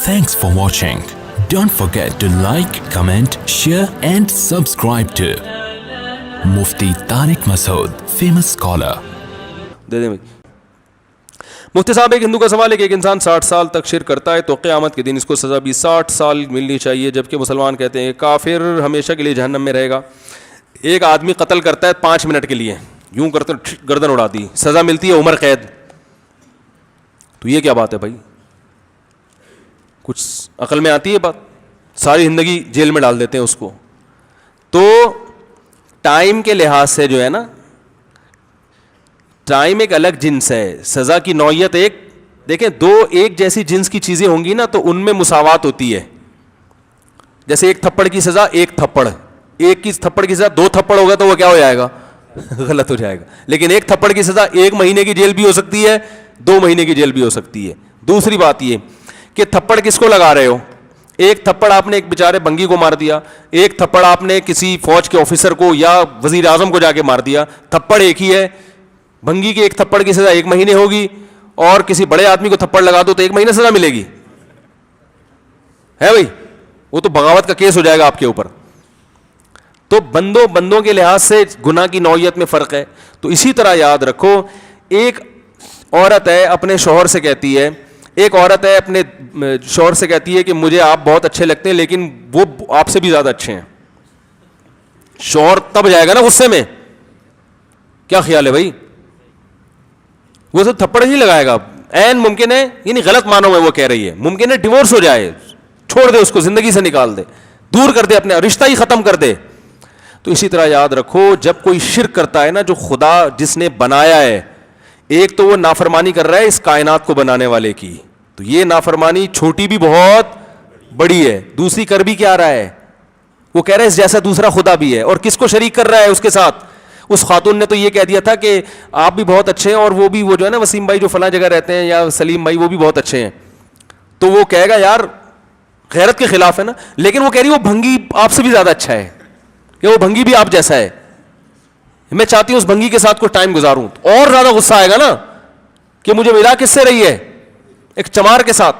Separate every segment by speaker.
Speaker 1: Thanks for watching. Don't forget to like, comment, share and subscribe to Mufti Tariq Masood, famous scholar.
Speaker 2: دے دیں بھائی. مفتی صاحب ایک ہندو کا سوال ہے کہ ایک انسان 60 سال تک شرک کرتا ہے تو قیامت کے دن اس کو سزا بھی 60 سال ملنی چاہیے، جبکہ مسلمان کہتے ہیں کافر ہمیشہ کے لیے جہنم میں رہے گا. ایک آدمی قتل کرتا ہے 5 منٹ کے لیے، یوں کرتے گردن اڑا دی، سزا ملتی ہے عمر قید. تو یہ کیا بات ہے بھائی؟ کچھ عقل میں آتی ہے بات؟ ساری زندگی جیل میں ڈال دیتے ہیں اس کو. تو ٹائم کے لحاظ سے جو ہے نا، ٹائم ایک الگ جنس ہے، سزا کی نوعیت ایک. دیکھیں دو ایک جیسی جنس کی چیزیں ہوں گی نا تو ان میں مساوات ہوتی ہے. جیسے ایک تھپڑ کی سزا ایک تھپڑ، ایک کی تھپڑ کی سزا 2 تھپڑ ہوگا تو وہ کیا ہو جائے گا؟ غلط ہو جائے گا. لیکن ایک تھپڑ کی سزا 1 مہینے کی جیل بھی ہو سکتی ہے، 2 مہینے کی جیل بھی ہو سکتی ہے. دوسری بات یہ کہ تھپڑ کس کو لگا رہے ہو؟ ایک تھپڑ آپ نے ایک بیچارے بنگی کو مار دیا، ایک تھپڑ آپ نے کسی فوج کے آفیسر کو یا وزیر اعظم کو جا کے مار دیا. تھپڑ ایک ہی ہے. بھنگی کے ایک تھپڑ کی سزا 1 مہینے ہوگی، اور کسی بڑے آدمی کو تھپڑ لگا دو تو 1 مہینے سزا ملے گی. ہے بھائی؟ وہ تو بغاوت کا کیس ہو جائے گا آپ کے اوپر. تو بندوں کے لحاظ سے گناہ کی نوعیت میں فرق ہے. تو اسی طرح یاد رکھو، ایک عورت ہے اپنے شوہر سے کہتی ہے، ایک عورت ہے اپنے شوہر سے کہتی ہے کہ مجھے آپ بہت اچھے لگتے ہیں لیکن وہ آپ سے بھی زیادہ اچھے ہیں. شوہر تب جائے گا نا غصے میں. کیا خیال ہے بھائی؟ وہ سب تھپڑ ہی لگائے گا. عین ممکن ہے، یعنی غلط معنوں میں وہ کہہ رہی ہے، ممکن ہے ڈیورس ہو جائے، چھوڑ دے اس کو، زندگی سے نکال دے، دور کر دے، اپنے رشتہ ہی ختم کر دے. تو اسی طرح یاد رکھو، جب کوئی شرک کرتا ہے نا، جو خدا جس نے بنایا ہے، ایک تو وہ نافرمانی کر رہا ہے اس کائنات کو بنانے والے کی، تو یہ نافرمانی چھوٹی بھی بہت بڑی ہے. دوسری کر بھی کیا رہا ہے؟ وہ کہہ رہا ہے اس جیسا دوسرا خدا بھی ہے، اور کس کو شریک کر رہا ہے اس کے ساتھ؟ اس خاتون نے تو یہ کہہ دیا تھا کہ آپ بھی بہت اچھے ہیں، اور وہ بھی، وہ جو ہے نا وسیم بھائی جو فلاں جگہ رہتے ہیں، یا سلیم بھائی، وہ بھی بہت اچھے ہیں. تو وہ کہے گا یار غیرت کے خلاف ہے نا. لیکن وہ کہہ رہی ہے وہ بھنگی آپ سے بھی زیادہ اچھا ہے، کہ وہ بھنگی بھی آپ جیسا ہے. میں چاہتی ہوں اس بھنگی کے ساتھ کچھ ٹائم گزاروں. اور زیادہ غصہ آئے گا نا کہ مجھے ملا کس سے رہی ہے؟ ایک چمار کے ساتھ.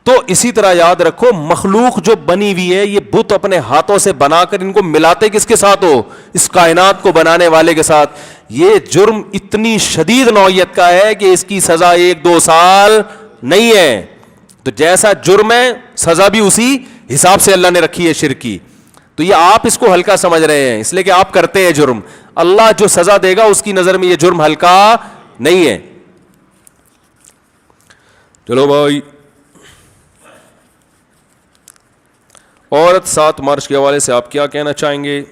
Speaker 2: تو اسی طرح یاد رکھو، مخلوق جو بنی ہوئی ہے، یہ بت اپنے ہاتھوں سے بنا کر ان کو ملاتے کس کے ساتھ ہو؟ اس کائنات کو بنانے والے کے ساتھ. یہ جرم اتنی شدید نوعیت کا ہے کہ اس کی سزا 1-2 سال نہیں ہے. تو جیسا جرم ہے سزا بھی اسی حساب سے اللہ نے رکھی ہے شرک کی. تو یہ آپ اس کو ہلکا سمجھ رہے ہیں اس لیے کہ آپ کرتے ہیں جرم. اللہ جو سزا دے گا اس کی نظر میں یہ جرم ہلکا نہیں ہے. چلو بھائی، عورت 7 مارچ کے حوالے سے آپ کیا کہنا چاہیں گے؟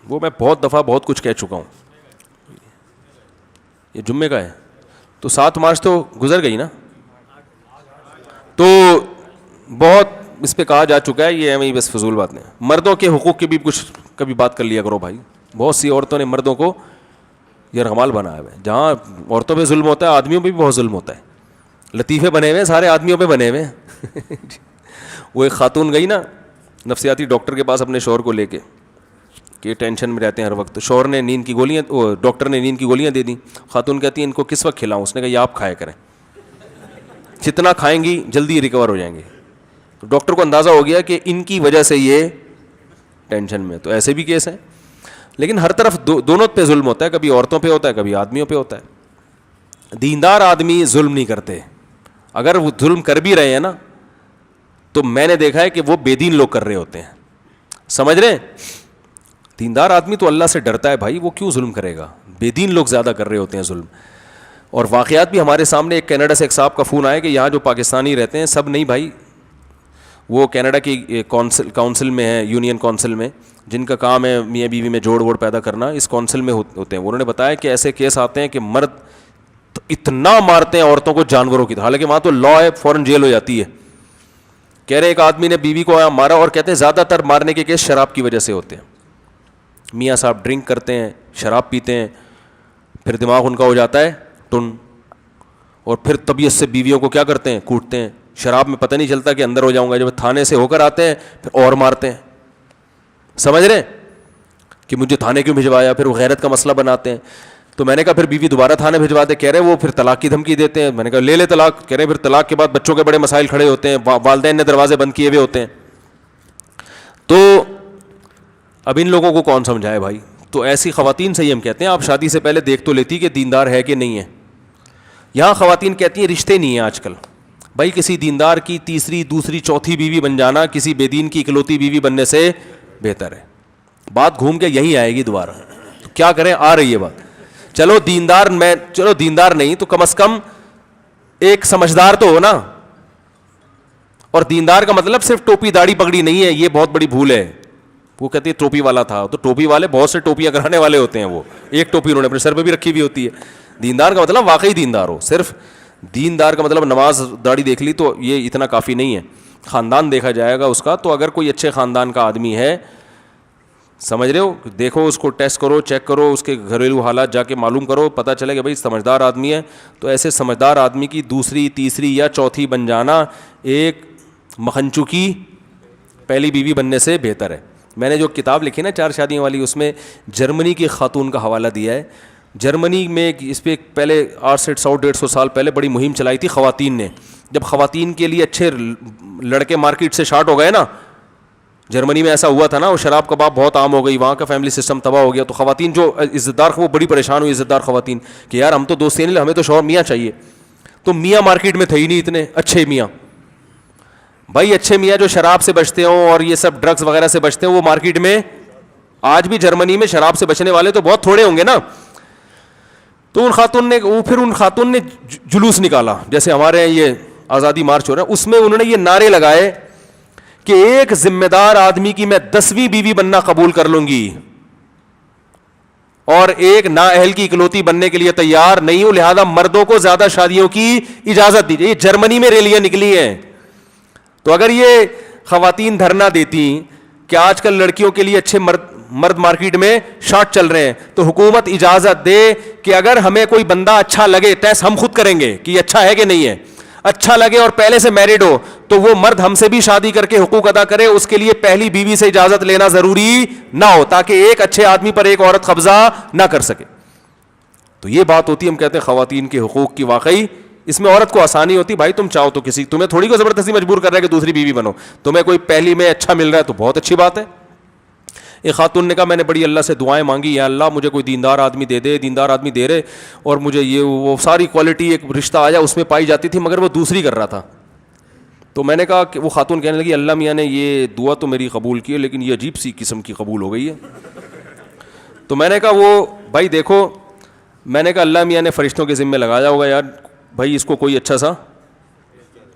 Speaker 2: وہ میں بہت دفعہ بہت کچھ کہہ چکا ہوں. یہ جمعے کا ہے تو 7 مارچ تو گزر گئی نا، تو بہت اس پہ کہا جا چکا ہے. یہ ہمیں بس فضول بات نہیں. مردوں کے حقوق کی بھی کچھ کبھی بات کر لیا کرو بھائی. بہت سی عورتوں نے مردوں کو یرغمال بنایا ہوا ہے. جہاں عورتوں پہ ظلم ہوتا ہے آدمیوں پہ بھی بہت ظلم ہوتا ہے. لطیفے بنے ہوئے ہیں سارے آدمیوں پہ بنے ہوئے ہیں. وہ ایک خاتون گئی نا نفسیاتی ڈاکٹر کے پاس اپنے شوہر کو لے کے، کہ ٹینشن میں رہتے ہیں ہر وقت. شوہر نے نیند کی گولیاں، ڈاکٹر نے نیند کی گولیاں دے دیں. خاتون کہتی ہے ان کو کس وقت کھلاؤں؟ اس نے کہا یہ آپ کھایا کریں، جتنا کھائیں گی جلدی ریکور ہو جائیں گے. تو ڈاکٹر کو اندازہ ہو گیا کہ ان کی وجہ سے یہ ٹینشن میں. تو ایسے بھی کیس ہیں. لیکن ہر طرف دونوں پہ ظلم ہوتا ہے، کبھی عورتوں پہ ہوتا ہے کبھی آدمیوں پہ ہوتا ہے. دیندار آدمی ظلم نہیں کرتے. اگر وہ ظلم کر بھی رہے ہیں نا تو میں نے دیکھا ہے کہ وہ بے دین لوگ کر رہے ہوتے ہیں. سمجھ رہے ہیں؟ دیندار آدمی تو اللہ سے ڈرتا ہے بھائی، وہ کیوں ظلم کرے گا؟ بے دین لوگ زیادہ کر رہے ہوتے ہیں ظلم. اور واقعات بھی ہمارے سامنے. ایک کینیڈا سے ایک صاحب کا فون آیا کہ یہاں جو پاکستانی رہتے ہیں، سب نہیں بھائی، وہ کینیڈا کی کونسل میں ہے، یونین کونسل میں، جن کا کام ہے میاں بیوی میں جوڑ ووڑ پیدا کرنا، اس کونسل میں ہوتے ہیں. انہوں نے بتایا کہ ایسے کیس آتے ہیں کہ مرد اتنا مارتے ہیں عورتوں کو جانوروں کی طرح. حالانکہ وہاں تو لا ہے، فوراً جیل ہو جاتی ہے. کہہ رہے ایک آدمی نے بیوی کو مارا، اور کہتے ہیں زیادہ تر مارنے کے کیس شراب کی وجہ سے ہوتے ہیں. میاں صاحب ڈرنک کرتے ہیں، شراب پیتے ہیں، پھر دماغ ان کا ہو جاتا ہے ٹن، اور پھر طبیعت سے بیویوں کو کیا کرتے ہیں؟ کوٹتے ہیں. شراب میں پتہ نہیں چلتا کہ اندر ہو جاؤں گا. جب تھانے سے ہو کر آتے ہیں پھر اور مارتے ہیں. سمجھ رہے ہیں کہ مجھے تھانے کیوں بھجوایا؟ پھر وہ غیرت کا مسئلہ بناتے ہیں. تو میں نے کہا پھر بیوی دوبارہ تھانے بھجوا دے. کہہ رہے وہ پھر طلاق کی دھمکی دیتے ہیں. میں نے کہا لے لے طلاق. کہہ رہے پھر طلاق کے بعد بچوں کے بڑے مسائل کھڑے ہوتے ہیں, والدین نے دروازے بند کیے ہوئے ہوتے ہیں. تو اب ان لوگوں کو کون سمجھائے بھائی. تو ایسی خواتین سے ہی ہم کہتے ہیں آپ شادی سے پہلے دیکھ تو لیتی کہ دیندار ہے کہ نہیں ہے. یہاں خواتین کہتی ہیں رشتے نہیں ہیں آج کل. بھائی کسی دیندار کی تیسری دوسری چوتھی بیوی بن جانا کسی بے دین کی اکلوتی بیوی بننے سے بہتر ہے. بات گھوم کے یہی آئے گی دوبارہ. تو کیا کریں, آ رہی ہے بات. چلو دیندار نہیں تو کم از کم ایک سمجھدار تو ہو نا. اور دیندار کا مطلب صرف ٹوپی داڑھی پگڑی نہیں ہے, یہ بہت بڑی بھول ہے. وہ کہتے ہیں ٹوپی والا تھا, تو ٹوپی والے بہت سے ٹوپیاں کرانے والے ہوتے ہیں. وہ ایک ٹوپی انہوں نے اپنے سر پہ بھی رکھی ہوئی ہوتی ہے. دیندار کا مطلب واقعی دیندار ہو. صرف دیندار کا مطلب نماز داڑھی دیکھ لی تو یہ اتنا کافی نہیں ہے. خاندان دیکھا جائے گا اس کا. تو اگر کوئی اچھے خاندان کا آدمی ہے, سمجھ رہے ہو, دیکھو اس کو ٹیسٹ کرو, چیک کرو, اس کے گھریلو حالات جا کے معلوم کرو, پتہ چلے کہ بھائی سمجھدار آدمی ہے. تو ایسے سمجھدار آدمی کی دوسری تیسری یا چوتھی بن جانا ایک مکھنچو کی پہلی بیوی بننے سے بہتر ہے. میں نے جو کتاب لکھی نا 4 شادیوں والی, اس میں جرمنی کی خاتون کا حوالہ دیا ہے. جرمنی میں اس پہ پہلے 100-150 سال پہلے بڑی مہم چلائی تھی خواتین نے. جب خواتین کے لیے اچھے لڑکے مارکیٹ سے شارٹ ہو گئے نا, جرمنی میں ایسا ہوا تھا نا, وہ شراب کباب بہت عام ہو گئی, وہاں کا فیملی سسٹم تباہ ہو گیا. تو خواتین جو عزت دار, وہ بڑی پریشان ہوئی عزت دار خواتین کہ یار ہم تو دوستی نہیں, ہمیں تو شوہر میاں چاہیے. تو میاں مارکیٹ میں تھے ہی نہیں اتنے اچھے میاں. بھائی اچھے میاں جو شراب سے بچتے ہوں اور یہ سب ڈرگس وغیرہ سے بچتے ہیں, وہ مارکیٹ میں آج بھی جرمنی میں شراب سے بچنے والے تو بہت تھوڑے ہوں گے نا. تو ان خاتون نے جلوس نکالا, جیسے ہمارے یہاں یہ آزادی مارچ ہو رہا ہے, اس میں انہوں نے یہ نعرے لگائے کہ ایک ذمہ دار آدمی کی میں 10ویں بیوی بننا قبول کر لوں گی اور ایک نااہل کی اکلوتی بننے کے لیے تیار نہیں ہوں, لہذا مردوں کو زیادہ شادیوں کی اجازت دیجیے. یہ جرمنی میں ریلیاں نکلی ہیں. تو اگر یہ خواتین دھرنا دیتی کہ آج کل لڑکیوں کے لیے اچھے مرد مارکیٹ میں شارٹ چل رہے ہیں, تو حکومت اجازت دے کہ اگر ہمیں کوئی بندہ اچھا لگے, ٹیسٹ ہم خود کریں گے کہ یہ اچھا ہے کہ نہیں ہے, اچھا لگے اور پہلے سے میرڈ ہو, تو وہ مرد ہم سے بھی شادی کر کے حقوق ادا کرے. اس کے لیے پہلی بیوی سے اجازت لینا ضروری نہ ہو, تاکہ ایک اچھے آدمی پر ایک عورت قبضہ نہ کر سکے. تو یہ بات ہوتی ہے, ہم کہتے ہیں خواتین کے حقوق کی. واقعی اس میں عورت کو آسانی ہوتی. بھائی تم چاہو تو کسی, تمہیں تھوڑی کو زبردستی مجبور کر رہا ہے کہ دوسری بیوی بنو. تمہیں کوئی پہلی میں اچھا مل رہا ہے تو بہت اچھی بات ہے. ایک خاتون نے کہا میں نے بڑی اللہ سے دعائیں مانگی, یا اللہ مجھے کوئی دیندار آدمی دے دے. دیندار آدمی دے رہے اور مجھے یہ وہ ساری کوالٹی ایک رشتہ آیا اس میں پائی جاتی تھی, مگر وہ دوسری کر رہا تھا. تو میں نے کہا کہ وہ خاتون کہنے لگی اللہ میاں نے یہ دعا تو میری قبول کی ہے, لیکن یہ عجیب سی قسم کی قبول ہو گئی ہے. تو میں نے کہا وہ بھائی دیکھو, میں نے کہا اللہ میاں نے فرشتوں کے ذمہ لگایا ہوگا یار بھائی اس کو کوئی اچھا سا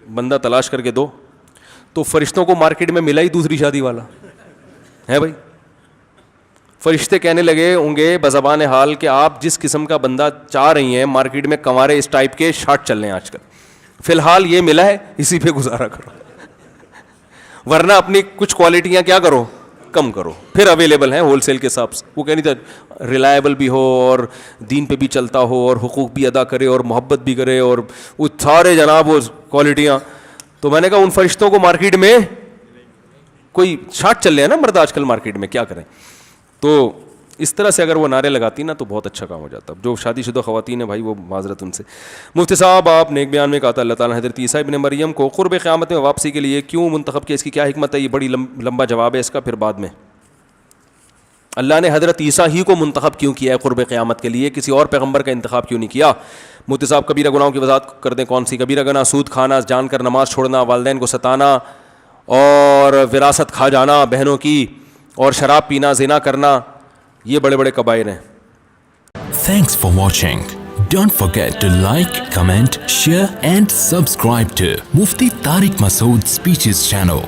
Speaker 2: بندہ تلاش کر کے دو. تو فرشتوں کو مارکیٹ میں ملا ہی دوسری شادی والا ہے. بھائی فرشتے کہنے لگے ہوں گے بزبان حال کہ آپ جس قسم کا بندہ چاہ رہی ہیں مارکیٹ میں کنوارے اس ٹائپ کے شارٹ چل رہے ہیں آج کل, فی الحال یہ ملا ہے, اسی پہ گزارا کرو, ورنہ اپنی کچھ کوالٹیاں کیا کرو, کم کرو. پھر اویلیبل ہیں ہول سیل کے حساب سے. وہ کہنی تھا ریلائبل بھی ہو اور دین پہ بھی چلتا ہو اور حقوق بھی ادا کرے اور محبت بھی کرے اور وہ سارے جناب وہ کوالٹیاں. تو میں نے کہا ان فرشتوں کو مارکیٹ میں کوئی شارٹ چل رہے ہیں نا مرد آج کل مارکیٹ میں, کیا کریں. تو اس طرح سے اگر وہ نعرے لگاتی نا تو بہت اچھا کام ہو جاتا. جو شادی شدہ خواتین ہیں بھائی وہ معذرت ان سے. مفتی صاحب آپ نے ایک بیان میں کہا تھا اللہ تعالیٰ نے حضرت عیسیٰ ابن مریم کو قرب قیامت میں واپسی کے لیے کیوں منتخب کیا, اس کی کیا حکمت ہے؟ یہ بڑی لمبا جواب ہے اس کا, پھر بعد میں. اللہ نے حضرت عیسیٰ ہی کو منتخب کیوں کیا ہے قرب قیامت کے لیے, کسی اور پیغمبر کا انتخاب کیوں نہیں کیا؟ مفتی صاحب کبیرہ گناہوں کی وضاحت کر دیں. کون سی کبیرہ گناہ؟ سود کھانا, جان کر نماز چھوڑنا, والدین کو ستانا اور وراثت کھا جانا بہنوں کی, اور شراب پینا, زنا کرنا, یہ بڑے بڑے کبائر ہیں.
Speaker 1: Thanks for watching. Don't forget to like, comment, share and subscribe to Mufti Tariq Masood Speeches channel.